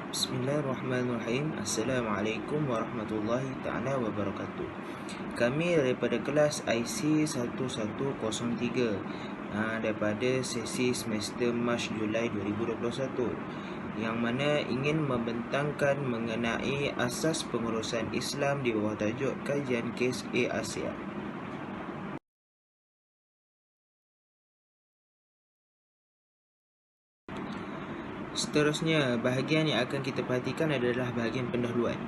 Bismillahirrahmanirrahim. Assalamualaikum warahmatullahi ta'ala wabarakatuh. Kami daripada kelas IC 1103 daripada sesi semester Mac Julai 2021, yang mana ingin membentangkan mengenai asas pengurusan Islam di bawah tajuk kajian kes Asia. Seterusnya, bahagian yang akan kita perhatikan adalah bahagian pendahuluan.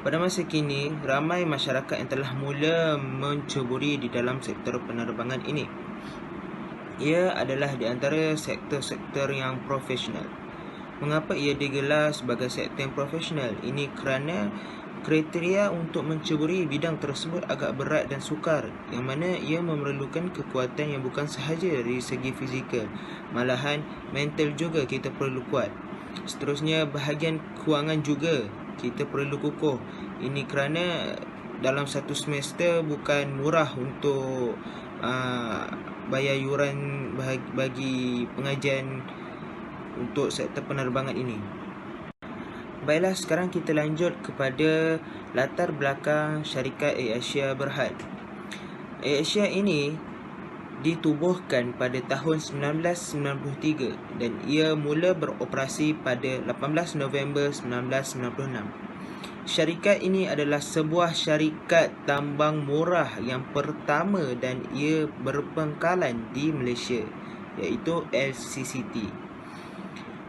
Pada masa kini, ramai masyarakat yang telah mula menceburi di dalam sektor penerbangan ini. Ia adalah di antara sektor-sektor yang profesional. Mengapa ia digelar sebagai sektor yang profesional? Ini kerana kriteria untuk menceburi bidang tersebut agak berat dan sukar, yang mana ia memerlukan kekuatan yang bukan sahaja dari segi fizikal, malahan mental juga kita perlu kuat. Seterusnya, bahagian kewangan juga kita perlu kukuh. Ini kerana dalam satu semester bukan murah untuk bayar yuran bagi pengajian untuk sektor penerbangan ini. Baiklah, sekarang kita lanjut kepada latar belakang syarikat AirAsia Berhad. AirAsia ini ditubuhkan pada tahun 1993 dan ia mula beroperasi pada 18 November 1996. Syarikat ini adalah sebuah syarikat tambang murah yang pertama dan ia berpangkalan di Malaysia, iaitu LCCT.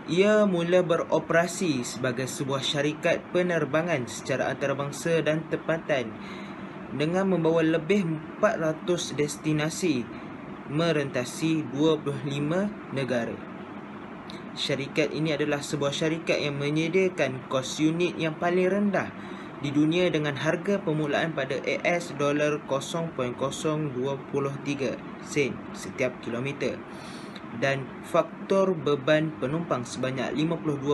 Ia mula beroperasi sebagai sebuah syarikat penerbangan secara antarabangsa dan tempatan dengan membawa lebih 400 destinasi merentasi 25 negara. Syarikat ini adalah sebuah syarikat yang menyediakan kos unit yang paling rendah di dunia dengan harga permulaan pada AS $0.023 sen setiap kilometer dan faktor beban penumpang sebanyak 52%.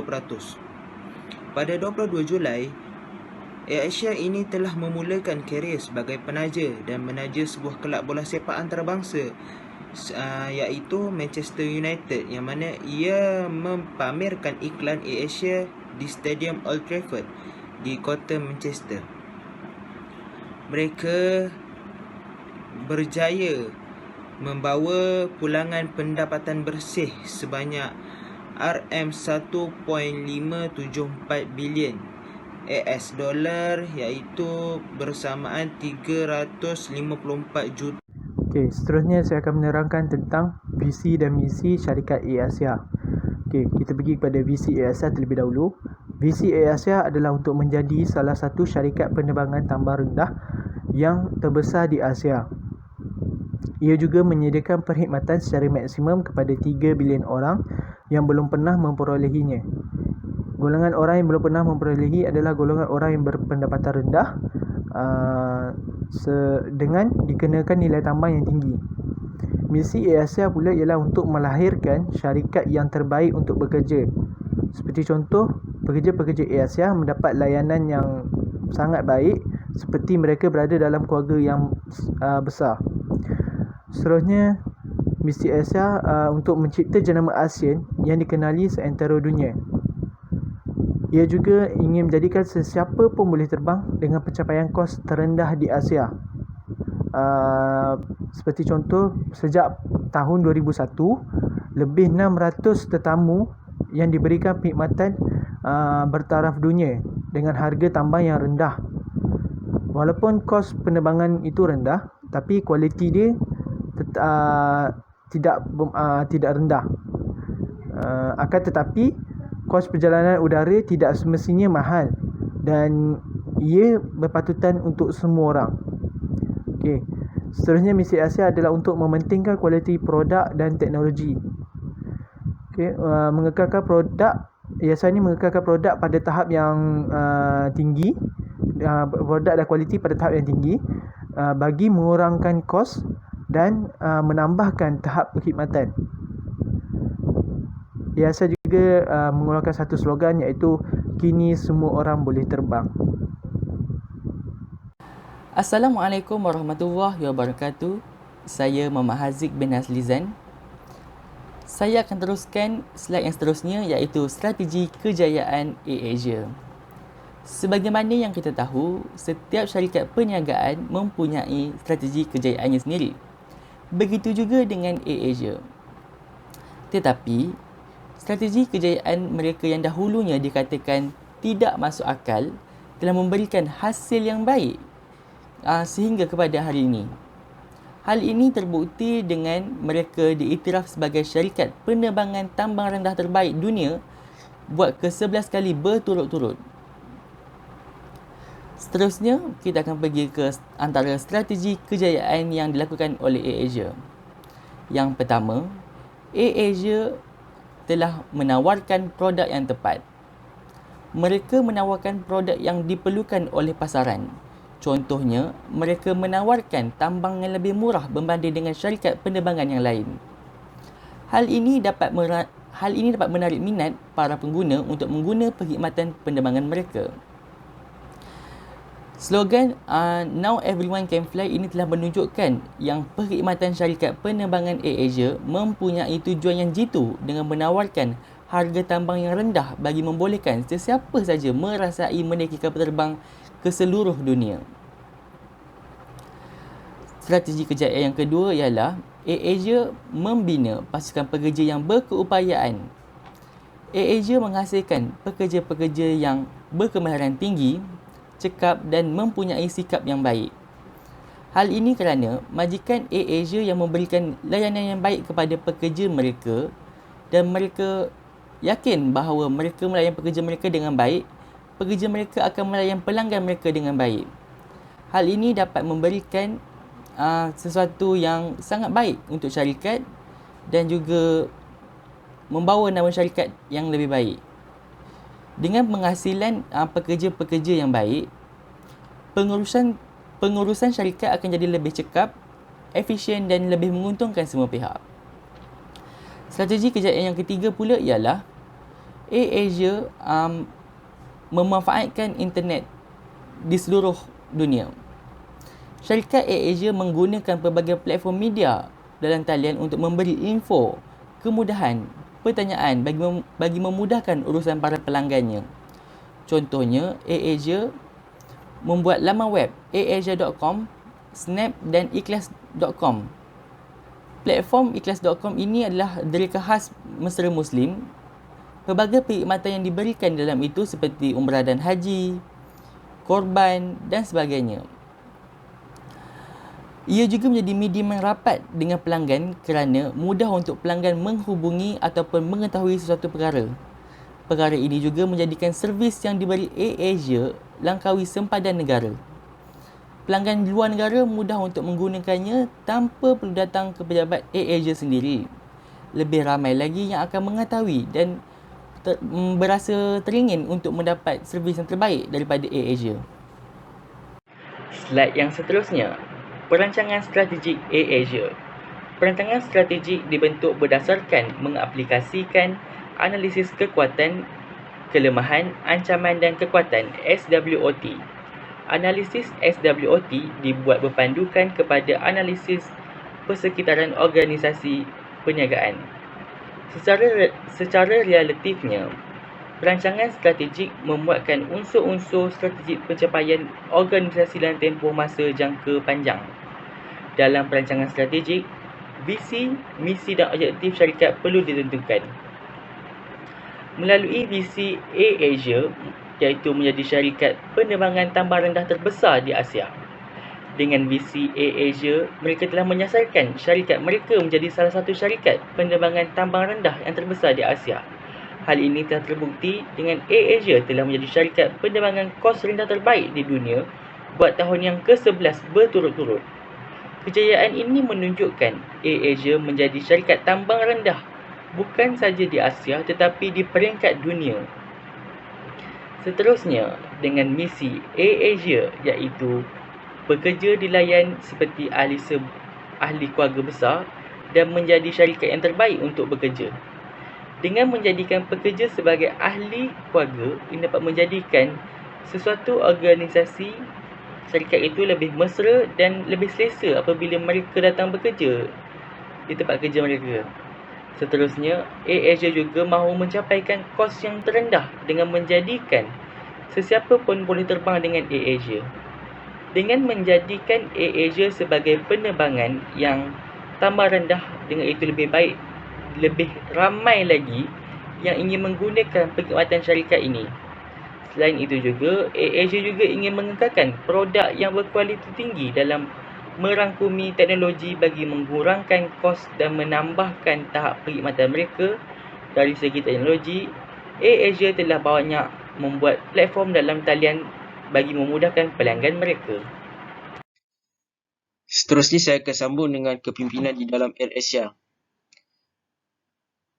Pada 22 Julai, AirAsia ini telah memulakan karier sebagai penaja dan menaja sebuah kelab bola sepak antarabangsa, iaitu Manchester United, yang mana ia mempamerkan iklan AirAsia di Stadium Old Trafford di kota Manchester. Mereka berjaya membawa pulangan pendapatan bersih sebanyak RM1.574 bilion AS dolar, iaitu bersamaan 354 juta. Okey, seterusnya saya akan menerangkan tentang visi dan misi syarikat AirAsia. Okey, kita pergi kepada visi AirAsia terlebih dahulu. Visi AirAsia adalah untuk menjadi salah satu syarikat penerbangan tambang rendah yang terbesar di Asia. Ia juga menyediakan perkhidmatan secara maksimum kepada 3 bilion orang yang belum pernah memperolehinya. Golongan orang yang belum pernah memperolehi adalah golongan orang yang berpendapatan rendah dengan dikenakan nilai tambang yang tinggi. Misi AirAsia pula ialah untuk melahirkan syarikat yang terbaik untuk bekerja. Seperti contoh, pekerja-pekerja AirAsia mendapat layanan yang sangat baik seperti mereka berada dalam keluarga yang besar. Seterusnya, misi AirAsia untuk mencipta jenama ASEAN yang dikenali seantero dunia. Ia juga ingin menjadikan sesiapa pun boleh terbang dengan pencapaian kos terendah di Asia. Seperti contoh, sejak tahun 2001, lebih 600 tetamu yang diberikan perkhidmatan bertaraf dunia dengan harga tambang yang rendah. Walaupun kos penerbangan itu rendah, tapi kualiti dia tidak rendah. Akan tetapi kos perjalanan udara tidak semestinya mahal dan ia berpatutan untuk semua orang. Okey. Seterusnya, misi Asia adalah untuk mementingkan kualiti produk dan teknologi. Okey, mengekalkan produk, Asia ini mengekalkan produk pada tahap yang tinggi, produk dan kualiti pada tahap yang tinggi bagi mengurangkan kos dan menambahkan tahap perkhidmatan. Asia juga mengeluarkan satu slogan, iaitu kini semua orang boleh terbang. Assalamualaikum warahmatullahi wabarakatuh. Saya Muhammad Haziq bin Azlizan. Saya akan teruskan slide yang seterusnya, iaitu strategi kejayaan AirAsia. Sebagaimana yang kita tahu, setiap syarikat perniagaan mempunyai strategi kejayaannya sendiri. Begitu juga dengan AirAsia. Tetapi, strategi kejayaan mereka yang dahulunya dikatakan tidak masuk akal telah memberikan hasil yang baik sehingga kepada hari ini. Hal ini terbukti dengan mereka diiktiraf sebagai syarikat penerbangan tambang rendah terbaik dunia buat ke-11 kali berturut-turut. Seterusnya, kita akan pergi ke antara strategi kejayaan yang dilakukan oleh AirAsia. Yang pertama, AirAsia telah menawarkan produk yang tepat. Mereka menawarkan produk yang diperlukan oleh pasaran. Contohnya, mereka menawarkan tambang yang lebih murah berbanding dengan syarikat penerbangan yang lain. Hal ini dapat menarik minat para pengguna untuk mengguna perkhidmatan penerbangan mereka. Slogan Now Everyone Can Fly ini telah menunjukkan yang perkhidmatan syarikat penerbangan AirAsia mempunyai tujuan yang jitu dengan menawarkan harga tambang yang rendah bagi membolehkan sesiapa saja merasai menaiki kapal terbang ke seluruh dunia. Strategi kejayaan yang kedua ialah AirAsia membina pasukan pekerja yang berkeupayaan. AirAsia menghasilkan pekerja-pekerja yang berkemahiran tinggi, cekap dan mempunyai sikap yang baik. Hal ini kerana majikan AirAsia yang memberikan layanan yang baik kepada pekerja mereka dan mereka yakin bahawa mereka melayan pekerja mereka dengan baik, pekerja mereka akan melayan pelanggan mereka dengan baik. Hal ini dapat memberikan sesuatu yang sangat baik untuk syarikat dan juga membawa nama syarikat yang lebih baik. Dengan penghasilan pekerja-pekerja yang baik, pengurusan syarikat akan jadi lebih cekap, efisien dan lebih menguntungkan semua pihak. Strategi kejayaan yang ketiga pula ialah AirAsia memanfaatkan internet di seluruh dunia. Syarikat AirAsia menggunakan pelbagai platform media dalam talian untuk memberi info, kemudahan, pertanyaan bagi memudahkan urusan para pelanggannya. Contohnya, AirAsia membuat laman web airasia.com, Snap dan ikhlas.com. Platform ikhlas.com ini adalah derika khas Mesra Muslim. Pelbagai perkhidmatan yang diberikan dalam itu seperti umrah dan haji, korban dan sebagainya. Ia juga menjadi medium yang rapat dengan pelanggan kerana mudah untuk pelanggan menghubungi ataupun mengetahui sesuatu perkara. Perkara ini juga menjadikan servis yang diberi AirAsia langkaui sempadan negara. Pelanggan di luar negara mudah untuk menggunakannya tanpa perlu datang ke pejabat AirAsia sendiri. Lebih ramai lagi yang akan mengetahui dan berasa teringin untuk mendapat servis yang terbaik daripada AirAsia. Slide yang seterusnya, perancangan strategik AirAsia. Perancangan strategik dibentuk berdasarkan mengaplikasikan analisis kekuatan, kelemahan, ancaman dan kekuatan SWOT. Analisis SWOT dibuat berpandukan kepada analisis persekitaran organisasi perniagaan. Secara relatifnya, perancangan strategik memuatkan unsur-unsur strategik pencapaian organisasi dalam tempoh masa jangka panjang. Dalam perancangan strategik, visi, misi dan objektif syarikat perlu ditentukan. Melalui visi AirAsia, iaitu menjadi syarikat penerbangan tambang rendah terbesar di Asia. Dengan visi AirAsia, mereka telah menyasarkan syarikat mereka menjadi salah satu syarikat penerbangan tambang rendah yang terbesar di Asia. Hal ini telah terbukti dengan AirAsia telah menjadi syarikat penerbangan kos rendah terbaik di dunia buat tahun yang ke-11 berturut-turut. Kejayaan ini menunjukkan AirAsia menjadi syarikat tambang rendah bukan saja di Asia tetapi di peringkat dunia. Seterusnya, dengan misi AirAsia iaitu bekerja dilayan seperti ahli keluarga besar dan menjadi syarikat yang terbaik untuk bekerja. Dengan menjadikan pekerja sebagai ahli keluarga, ini dapat menjadikan sesuatu organisasi syarikat itu lebih mesra dan lebih selesa apabila mereka datang bekerja di tempat kerja mereka. Seterusnya, AirAsia juga mahu mencapaikan kos yang terendah dengan menjadikan sesiapa pun boleh terbang dengan AirAsia. Dengan menjadikan AirAsia sebagai penerbangan yang tambah rendah, dengan itu lebih baik, lebih ramai lagi yang ingin menggunakan perkhidmatan syarikat ini. Selain itu juga, AirAsia juga ingin mengekalkan produk yang berkualiti tinggi dalam merangkumi teknologi bagi mengurangkan kos dan menambahkan tahap perkhidmatan mereka. Dari segi teknologi, AirAsia telah banyak membuat platform dalam talian bagi memudahkan pelanggan mereka. Seterusnya saya akan sambung dengan kepimpinan di dalam AirAsia.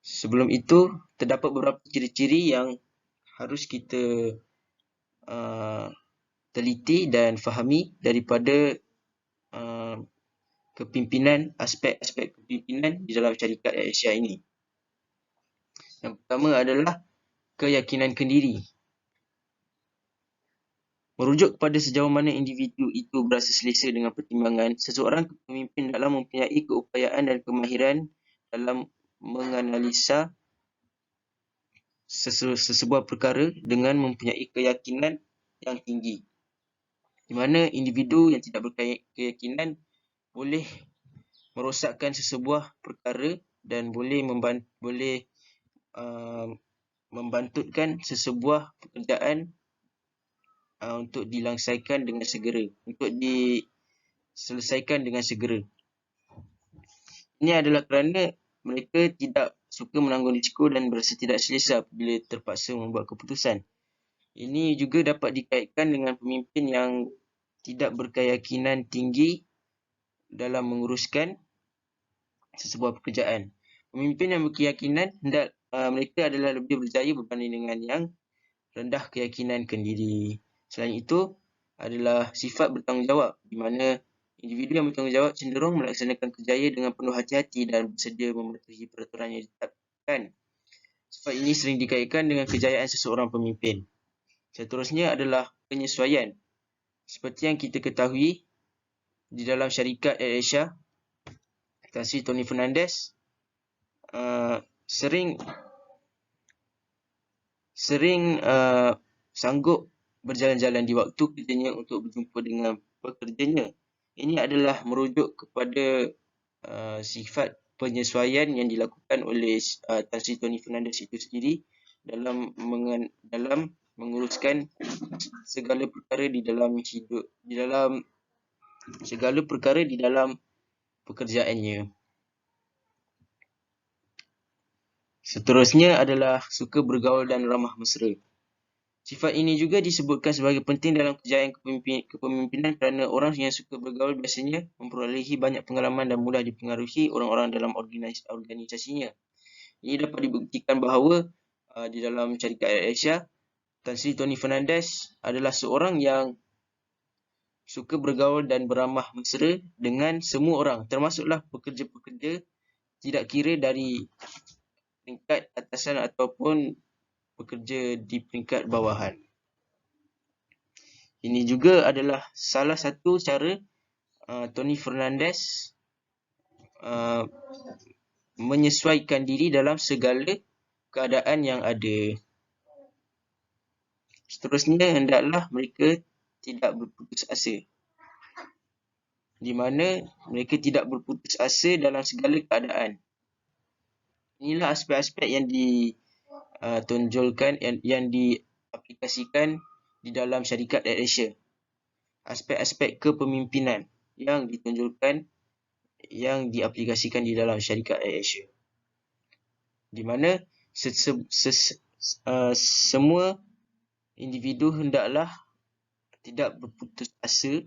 Sebelum itu, terdapat beberapa ciri-ciri yang harus kita teliti dan fahami daripada kepimpinan, aspek-aspek kepimpinan di dalam syarikat AirAsia ini. Yang pertama adalah keyakinan kendiri. Merujuk kepada sejauh mana individu itu berasa selesa dengan pertimbangan, seseorang pemimpin dalam mempunyai keupayaan dan kemahiran dalam menganalisa sesebuah perkara dengan mempunyai keyakinan yang tinggi. Di mana individu yang tidak berkeyakinan boleh merosakkan sesebuah perkara dan boleh membantutkan sesebuah pekerjaan untuk dilangsaikan dengan segera, untuk diselesaikan dengan segera. Ini adalah kerana mereka tidak suka menanggung risiko dan berasa tidak selesa apabila terpaksa membuat keputusan. Ini juga dapat dikaitkan dengan pemimpin yang tidak berkeyakinan tinggi dalam menguruskan sesebuah pekerjaan. Pemimpin yang berkeyakinan mereka adalah lebih berjaya berbanding dengan yang rendah keyakinan kendiri. Selain itu adalah sifat bertanggungjawab, di mana individu yang bertanggungjawab cenderung melaksanakan kerjaya dengan penuh hati-hati dan bersedia mematuhi peraturan yang ditetapkan. Sifat ini sering dikaitkan dengan kejayaan seseorang pemimpin. Seterusnya adalah penyesuaian. Seperti yang kita ketahui, di dalam syarikat AirAsia, Tan Sri Tony Fernandes sering sanggup berjalan-jalan di waktu kerjanya untuk berjumpa dengan pekerjanya. Ini adalah merujuk kepada sifat penyesuaian yang dilakukan oleh Tan Sri Tony Fernandes itu sendiri dalam menguruskan segala perkara di dalam hidup, segala perkara di dalam pekerjaannya. Seterusnya adalah suka bergaul dan ramah mesra. Sifat ini juga disebutkan sebagai penting dalam kejayaan kepemimpinan kerana orang yang suka bergaul biasanya memperolehi banyak pengalaman dan mudah dipengaruhi orang-orang dalam organisasinya. Ini dapat dibuktikan bahawa di dalam syarikat AirAsia, Tan Sri Tony Fernandes adalah seorang yang suka bergaul dan beramah mesra dengan semua orang, termasuklah pekerja-pekerja, tidak kira dari peringkat atasan ataupun bekerja di peringkat bawahan. Ini juga adalah salah satu cara Tony Fernandes menyesuaikan diri dalam segala keadaan yang ada. Seterusnya, hendaklah mereka tidak berputus asa. Di mana mereka tidak berputus asa dalam segala keadaan. Inilah aspek-aspek yang ditonjolkan, yang diaplikasikan di dalam syarikat AirAsia. Aspek-aspek kepemimpinan yang ditonjolkan, yang diaplikasikan di dalam syarikat AirAsia. Di mana semua individu hendaklah tidak berputus asa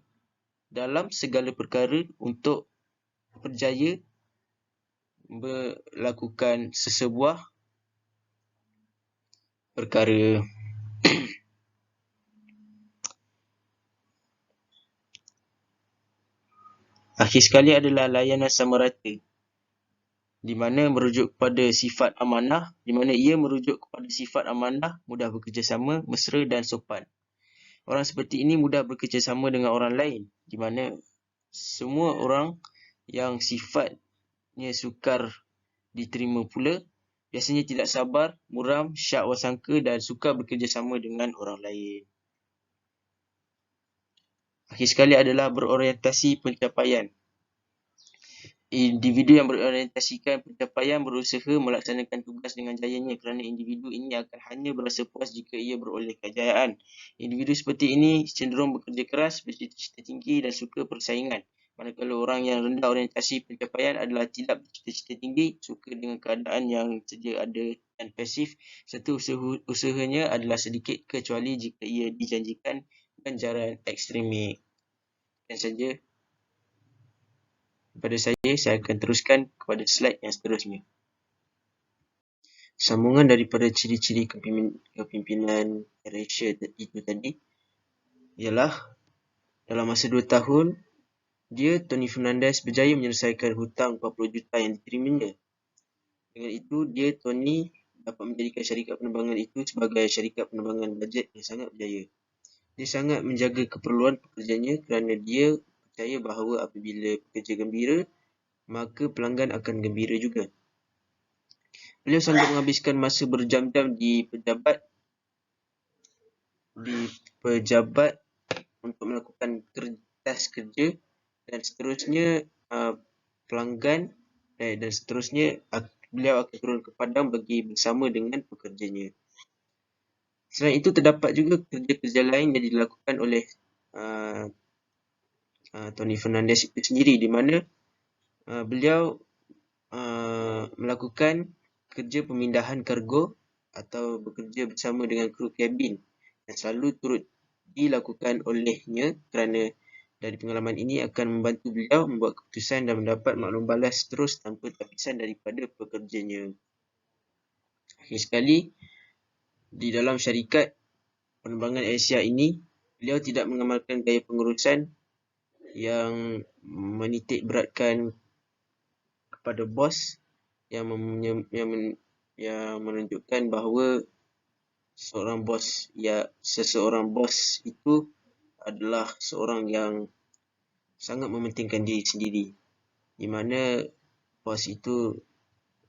dalam segala perkara untuk berjaya melakukan sesebuah perkara. Akhir sekali adalah layanan sama rata, di mana merujuk kepada sifat amanah, di mana ia merujuk kepada sifat amanah, mudah bekerjasama, mesra dan sopan. Orang seperti ini mudah bekerjasama dengan orang lain, di mana semua orang yang sifatnya sukar diterima pula, biasanya tidak sabar, muram, syak wasangka dan suka bekerjasama dengan orang lain. Akhir sekali adalah berorientasi pencapaian. Individu yang berorientasikan pencapaian berusaha melaksanakan tugas dengan jayanya kerana individu ini akan hanya berasa puas jika ia beroleh kejayaan. Individu seperti ini cenderung bekerja keras, bercita-cita tinggi dan suka persaingan. Manakala orang yang rendah orientasi pencapaian adalah tidak bercita-cita tinggi, suka dengan keadaan yang sedia ada dan pasif, serta usahanya adalah sedikit kecuali jika ia dijanjikan ganjaran ekstrimik. Dan saja daripada saya akan teruskan kepada slide yang seterusnya. Sambungan daripada ciri-ciri kepimpinan AirAsia itu tadi ialah dalam masa 2 tahun, Tony Fernandes berjaya menyelesaikan hutang 40 juta yang diterimanya. Dengan itu, Tony dapat menjadikan syarikat penerbangan itu sebagai syarikat penerbangan bajet yang sangat berjaya. Dia sangat menjaga keperluan pekerjanya kerana dia percaya bahawa apabila pekerja gembira, maka pelanggan akan gembira juga. Beliau sanggup menghabiskan masa berjam-jam di pejabat untuk melakukan kertas kerja dan seterusnya pelanggan dan seterusnya beliau akan turun ke padang bagi bersama dengan pekerjanya. Selain itu, terdapat juga kerja-kerja lain yang dilakukan oleh Tony Fernandes itu sendiri, di mana beliau melakukan kerja pemindahan kargo atau bekerja bersama dengan kru kabin yang selalu turut dilakukan olehnya kerana dari pengalaman ini akan membantu beliau membuat keputusan dan mendapat maklum balas terus tanpa terpisah daripada pekerjanya. Akhir sekali, di dalam syarikat penerbangan Asia ini, beliau tidak mengamalkan gaya pengurusan yang menitik beratkan kepada bos yang menunjukkan bahawa seseorang bos itu adalah seorang yang sangat mementingkan diri sendiri, di mana bos itu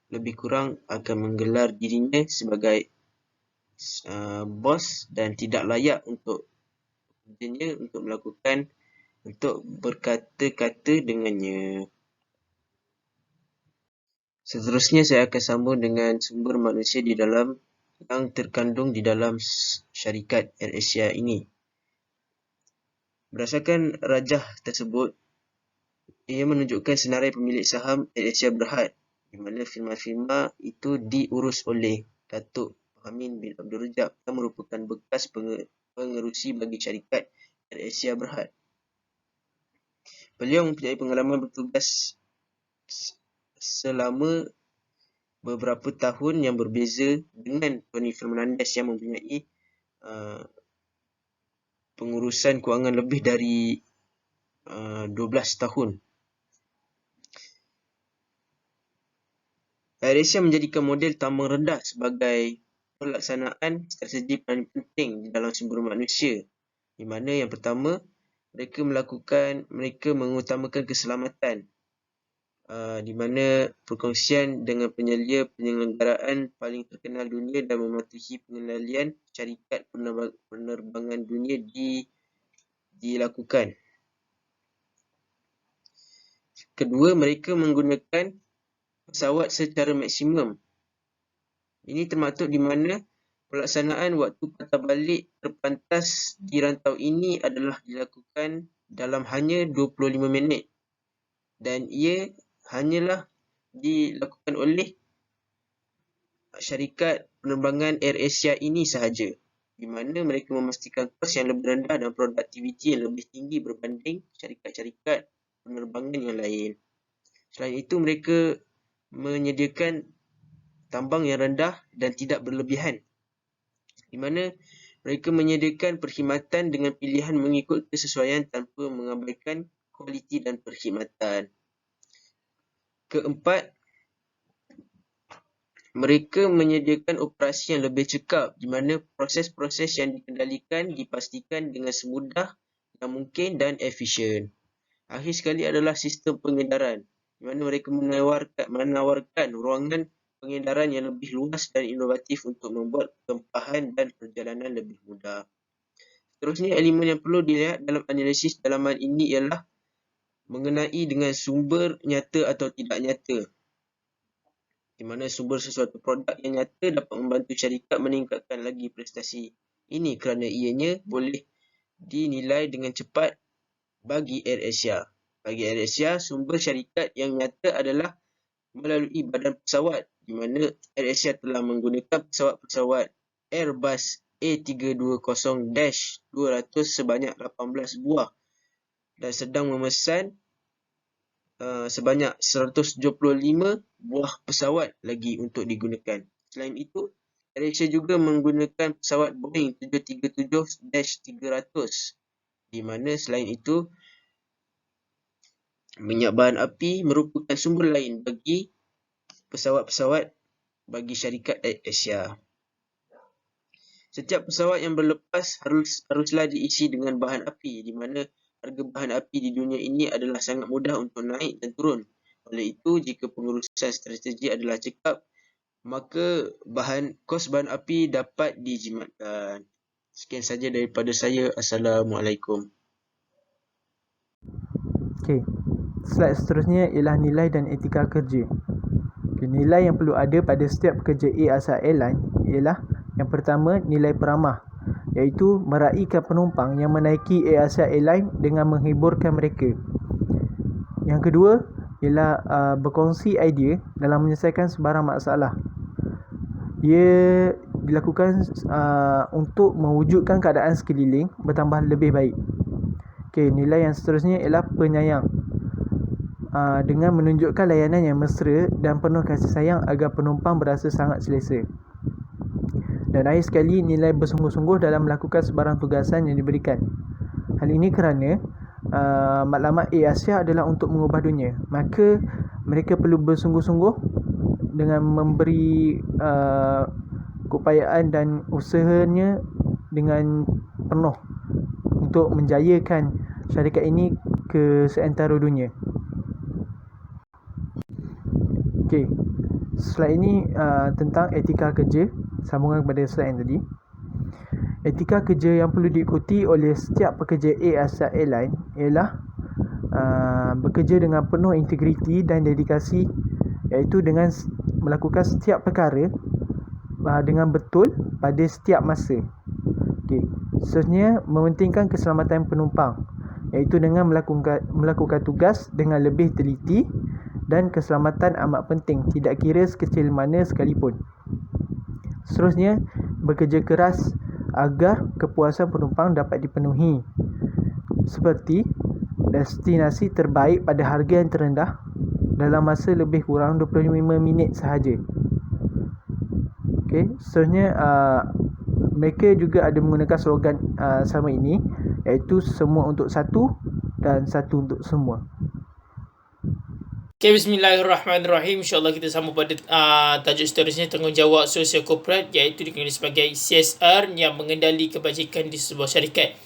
lebih kurang akan menggelar dirinya sebagai bos dan tidak layak untuk pekerjanya untuk berkata-kata dengannya. Seterusnya saya akan sambung dengan sumber manusia yang terkandung di dalam syarikat AirAsia ini. Berdasarkan rajah tersebut, ia menunjukkan senarai pemilik saham AirAsia Berhad, di mana firma-firma itu diurus oleh Datuk Amin bin Abdul Rajab yang merupakan bekas pengerusi bagi syarikat AirAsia Berhad. Beliau mempunyai pengalaman bertugas selama beberapa tahun yang berbeza dengan Tony Fernandes yang mempunyai pengurusan kewangan lebih dari 12 tahun. AirAsia menjadikan model tambang rendah sebagai pelaksanaan strategi paling penting di dalam sumber manusia, di mana yang pertama, mereka mengutamakan keselamatan, di mana perkongsian dengan penyelia penyelenggaraan paling terkenal dunia dan mematuhi pengendalian syarikat penerbangan dunia dilakukan. Kedua, mereka menggunakan pesawat secara maksimum. Ini termaktub di mana pelaksanaan waktu patah balik terpantas di rantau ini adalah dilakukan dalam hanya 25 minit dan ia hanyalah dilakukan oleh syarikat penerbangan AirAsia ini sahaja, di mana mereka memastikan kos yang lebih rendah dan produktiviti yang lebih tinggi berbanding syarikat-syarikat penerbangan yang lain. Selain itu, mereka menyediakan tambang yang rendah dan tidak berlebihan, di mana mereka menyediakan perkhidmatan dengan pilihan mengikut kesesuaian tanpa mengabaikan kualiti dan perkhidmatan. Keempat, mereka menyediakan operasi yang lebih cekap, di mana proses-proses yang dikendalikan dipastikan dengan semudah yang mungkin dan efisien. Akhir sekali adalah sistem pengedaran. di mana mereka menawarkan ruangan pengedaran yang lebih luas dan inovatif untuk membuat tempahan dan perjalanan lebih mudah. Seterusnya, elemen yang perlu dilihat dalam analisis dalaman ini ialah mengenai dengan sumber nyata atau tidak nyata, di mana sumber sesuatu produk yang nyata dapat membantu syarikat meningkatkan lagi prestasi ini kerana ianya boleh dinilai dengan cepat bagi AirAsia. Bagi AirAsia, sumber syarikat yang nyata adalah melalui badan pesawat, di mana AirAsia telah menggunakan pesawat-pesawat Airbus A320-200 sebanyak 18 buah dan sedang memesan sebanyak 175 buah pesawat lagi untuk digunakan. Selain itu, AirAsia juga menggunakan pesawat Boeing 737-300, di mana selain itu, minyak bahan api merupakan sumber lain bagi pesawat-pesawat bagi syarikat AirAsia. Setiap pesawat yang berlepas haruslah diisi dengan bahan api, di mana harga bahan api di dunia ini adalah sangat mudah untuk naik dan turun. Oleh itu, jika pengurusan strategi adalah cekap, maka kos bahan api dapat dijimatkan. Sekian saja daripada saya. Assalamualaikum. Okey. Slide seterusnya ialah nilai dan etika kerja. Okay, nilai yang perlu ada pada setiap pekerja AirAsia Airline ialah yang pertama, nilai peramah, iaitu meraihkan penumpang yang menaiki AirAsia Airline dengan menghiburkan mereka. Yang kedua ialah berkongsi idea dalam menyelesaikan sebarang masalah. Ia dilakukan untuk mewujudkan keadaan sekeliling bertambah lebih baik. Okey, nilai yang seterusnya ialah penyayang. Dengan menunjukkan layanan yang mesra dan penuh kasih sayang agar penumpang berasa sangat selesa. Dan akhir sekali, nilai bersungguh-sungguh dalam melakukan sebarang tugasan yang diberikan. Hal ini kerana matlamat AirAsia adalah untuk mengubah dunia. Maka mereka perlu bersungguh-sungguh dengan memberi keupayaan dan usahanya dengan penuh untuk menjayakan syarikat ini ke seantero dunia. Okey, slide ini tentang etika kerja, sambungan kepada slide yang tadi. Etika kerja yang perlu diikuti oleh setiap pekerja AirAsia Airline ialah bekerja dengan penuh integriti dan dedikasi, iaitu dengan melakukan setiap perkara dengan betul pada setiap masa. Okey, seterusnya mementingkan keselamatan penumpang, iaitu dengan melakukan tugas dengan lebih teliti, dan keselamatan amat penting, tidak kira sekecil mana sekalipun. Seterusnya, bekerja keras agar kepuasan penumpang dapat dipenuhi, seperti destinasi terbaik pada harga yang terendah dalam masa lebih kurang 25 minit sahaja. Okey, seterusnya mereka juga ada menggunakan slogan sama ini, iaitu semua untuk satu dan satu untuk semua. Okay, bismillahirrahmanirrahim. InsyaAllah kita sambung pada tajuk seterusnya, tanggungjawab sosial korporat, iaitu dikenali sebagai CSR yang mengendali kebajikan di sebuah syarikat.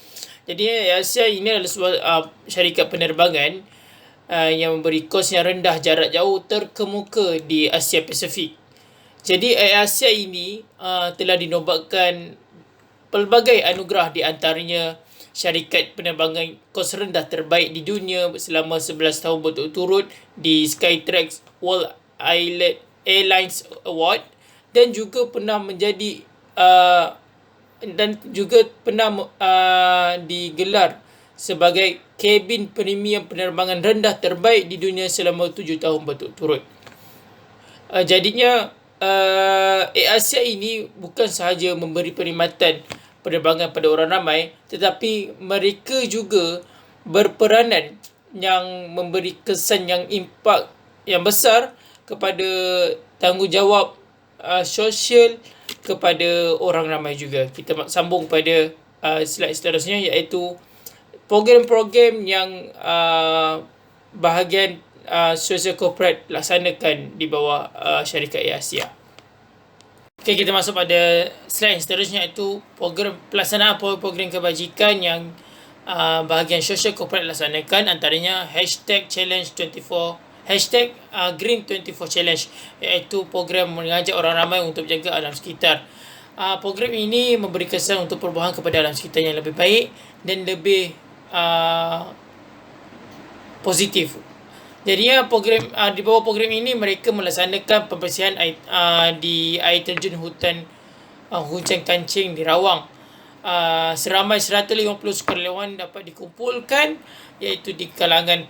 Jadi AirAsia ini adalah sebuah syarikat penerbangan yang memberi kos yang rendah jarak jauh terkemuka di Asia Pasifik. Jadi AirAsia ini telah dinobatkan pelbagai anugerah, di antaranya syarikat penerbangan kos rendah terbaik di dunia selama 11 tahun berturut-turut di Skytrax World Airlines Award, dan juga pernah menjadi digelar sebagai kabin premium penerbangan rendah terbaik di dunia selama 7 tahun berturut-turut. Jadinya AirAsia ini bukan sahaja memberi perkhidmatan penerbangan pada orang ramai, tetapi mereka juga berperanan yang memberi kesan yang impak yang besar kepada tanggungjawab sosial kepada orang ramai juga. Kita sambung pada slide seterusnya, iaitu program-program yang bahagian sosial korporat laksanakan di bawah syarikat AirAsia. Okay, kita masuk pada slide seterusnya, iaitu pelaksanaan program kebajikan yang bahagian sosial korporat laksanakan, antaranya #challenge24 #Green24 Challenge, iaitu program mengajak orang ramai untuk menjaga alam sekitar. Program ini memberi kesan untuk perubahan kepada alam sekitar yang lebih baik dan lebih positif. Jadi di bawah program ini mereka melaksanakan pembersihan di air terjun hujan kancing di Rawang. Seramai 150 sukarelawan dapat dikumpulkan, iaitu di kalangan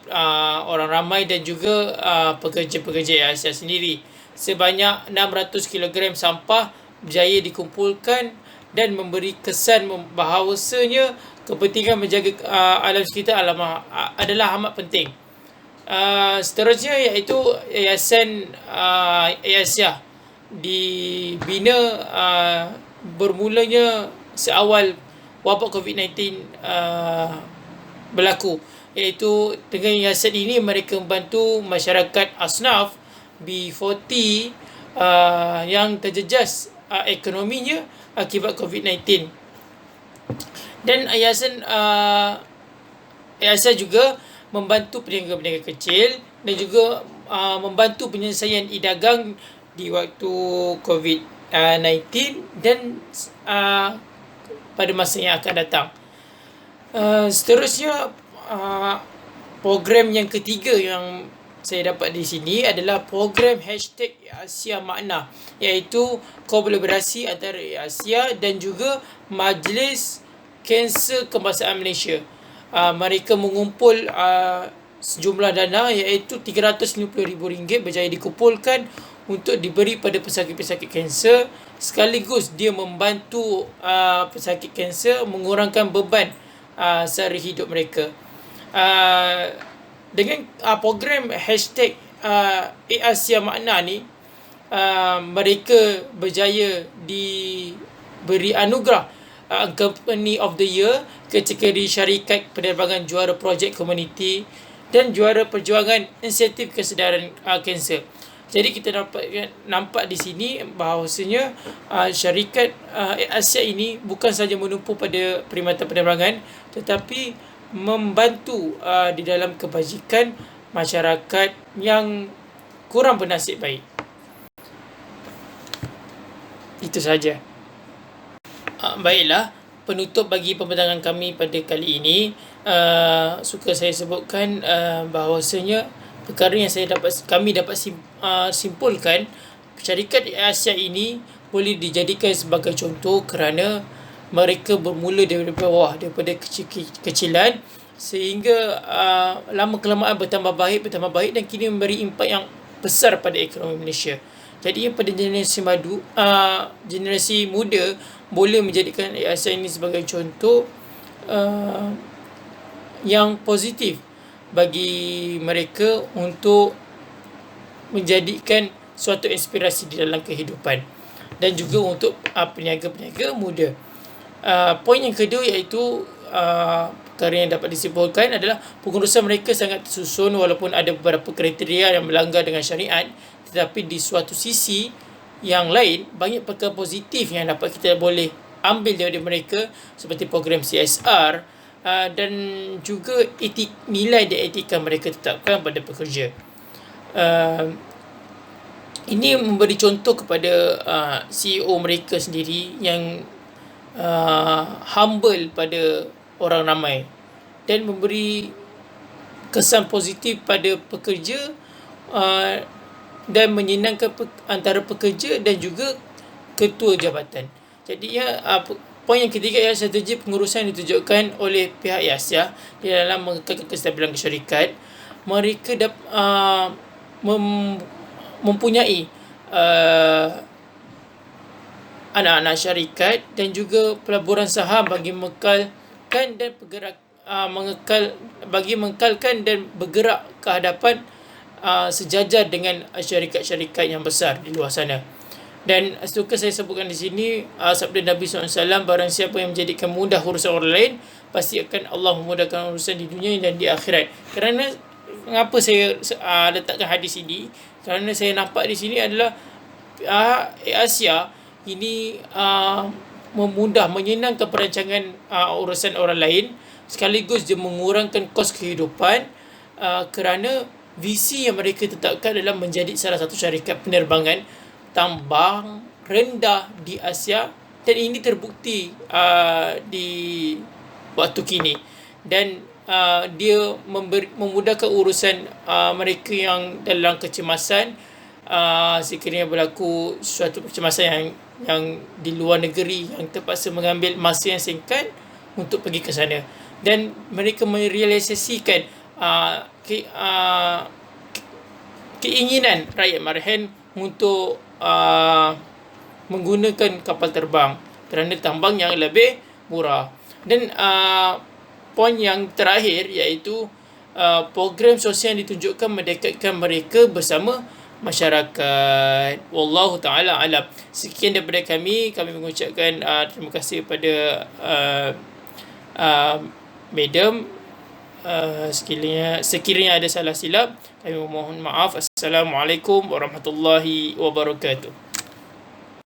orang ramai dan juga pekerja-pekerja ASIA sendiri. Sebanyak 600 kg sampah berjaya dikumpulkan dan memberi kesan bahawasanya kepentingan menjaga alam sekitar adalah amat penting. Seterusnya iaitu Yayasan ASIA dibina bermulanya seawal wabak COVID-19 berlaku, iaitu dengan yayasan ini mereka membantu masyarakat asnaf B40 yang terjejas ekonominya akibat COVID-19. Dan yayasan juga membantu peniaga-peniaga kecil dan juga membantu penyelesaian e-dagang di waktu COVID-19 dan pada masa yang akan datang. Seterusnya, program yang ketiga yang saya dapat di sini adalah program #Asia Makna, iaitu kolaborasi antara Asia dan juga Majlis Kanser Kebangsaan Malaysia. Mereka mengumpul sejumlah dana, iaitu RM350,000 berjaya dikumpulkan untuk diberi pada pesakit-pesakit kanser, sekaligus dia membantu pesakit kanser mengurangkan beban sehari hidup mereka. Dengan program #Asia Makna ni, mereka berjaya diberi anugerah Company of the Year kategori syarikat penerbangan juara projek komuniti dan juara perjuangan insentif kesedaran kanser. Jadi kita nampak di sini bahawasanya syarikat Asia ini bukan sahaja menumpu pada perkhidmatan penerbangan, tetapi membantu di dalam kebajikan masyarakat yang kurang bernasib baik. Itu sahaja. Baiklah, penutup bagi pembentangan kami pada kali ini, suka saya sebutkan bahawasanya perkara yang kami dapat simpulkan, syarikat Asia ini boleh dijadikan sebagai contoh kerana mereka bermula daripada bawah, daripada kecilan, sehingga lama-kelamaan bertambah baik dan kini memberi impak yang besar pada ekonomi Malaysia. Jadi pada generasi muda boleh menjadikan Asia ini sebagai contoh yang positif bagi mereka untuk menjadikan suatu inspirasi di dalam kehidupan dan juga untuk peniaga-peniaga muda. Poin yang kedua iaitu perkara yang dapat disimpulkan adalah pengurusan mereka sangat tersusun walaupun ada beberapa kriteria yang melanggar dengan syariat, tetapi di suatu sisi yang lain banyak perkara positif yang dapat kita boleh ambil dari mereka, seperti program CSR dan juga nilai dan etika mereka tetapkan pada pekerja. Ini memberi contoh kepada CEO mereka sendiri yang humble pada orang ramai dan memberi kesan positif pada pekerja dan menyenangkan antara pekerja dan juga ketua jabatan. Jadi poin yang ketiga ialah strategi pengurusan ditunjukkan oleh pihak Asia di dalam mengekalkan kestabilan syarikat. Mereka mempunyai anak-anak syarikat dan juga pelaburan saham bagi mengekalkan dan bergerak ke hadapan sejajar dengan syarikat-syarikat yang besar di luar sana. Dan suka saya sebutkan di sini sabda Nabi SAW, barang siapa yang menjadikan mudah urusan orang lain, pasti akan Allah memudahkan urusan di dunia dan di akhirat. Kerana mengapa saya letakkan hadis ini? Kerana saya nampak di sini adalah Asia ini menyenangkan perancangan urusan orang lain, sekaligus dia mengurangkan kos kehidupan kerana visi yang mereka tetapkan adalah menjadi salah satu syarikat penerbangan tambang rendah di Asia, dan ini terbukti di waktu kini. Dan dia memudahkan urusan mereka yang dalam kecemasan, sekiranya berlaku suatu kecemasan yang di luar negeri, yang terpaksa mengambil masa yang singkat untuk pergi ke sana, dan mereka merealisasikan keinginan rakyat Marhan untuk menggunakan kapal terbang kerana tambang yang lebih murah. Dan poin yang terakhir iaitu program sosial yang ditunjukkan mendekatkan mereka bersama masyarakat. Wallahu ta'ala alam. Sekian daripada kami mengucapkan terima kasih kepada Madam. Sekiranya ada salah silap, kami mohon maaf. Assalamualaikum warahmatullahi wabarakatuh.